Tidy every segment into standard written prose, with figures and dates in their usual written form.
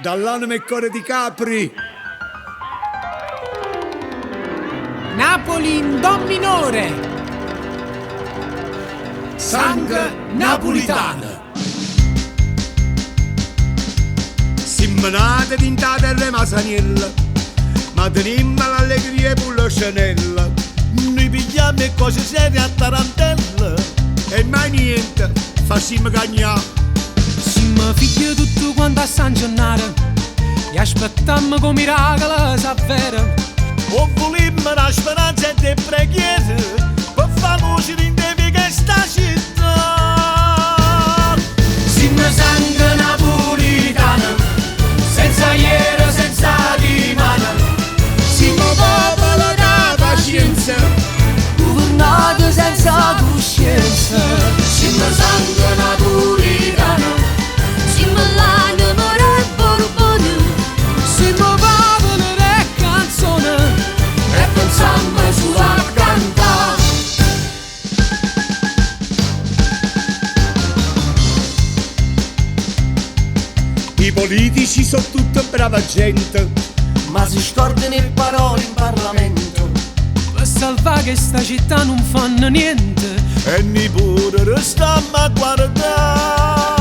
dall'anima e cuore di Capri. Napoli in do minore. Sangue napolitano. Siamo nati in terra Masaniella, ma teniamo l'allegria pure Chanel. Noi pigliamo le cose serie a tarantella E mai niente, facciamo cagnà. Siamo figli tutto quanto a San Gennaro e aspettiamo come miracolo s'avvera. o volimmo la speranza e le preghiere per far luce in devi che sta città. Siamo sangue napolitano, senza ieri, senza dimane. Siamo popolo da pazienza, Governato senza coscienza. Siamo sangue napolitano, siamo l'anima del Borbone. Siamo popolo e canzone e pensiamo solo a cantare. i politici sono tutta brava gente, Ma si scordano le parole in Parlamento Per salvare che sta città non fanno niente. e noi pure restiamo a guardare.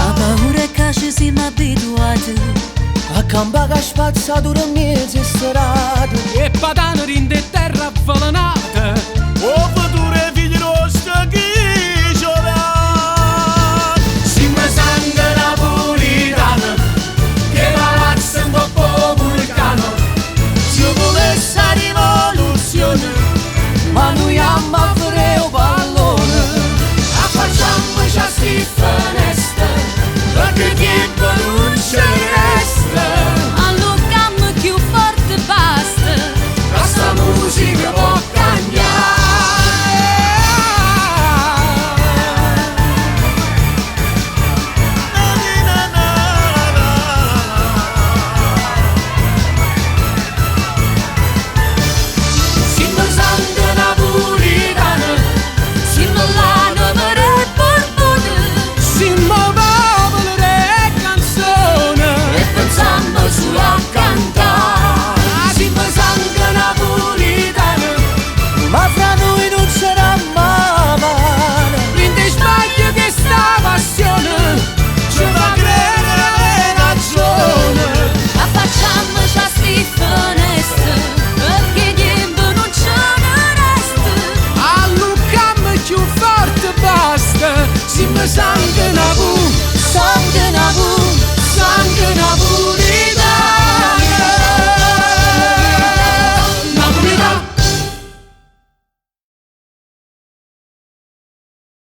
A paura che ci siamo abituati, A campare spazzatura mezza serata E patano rinde terra avvelenata. o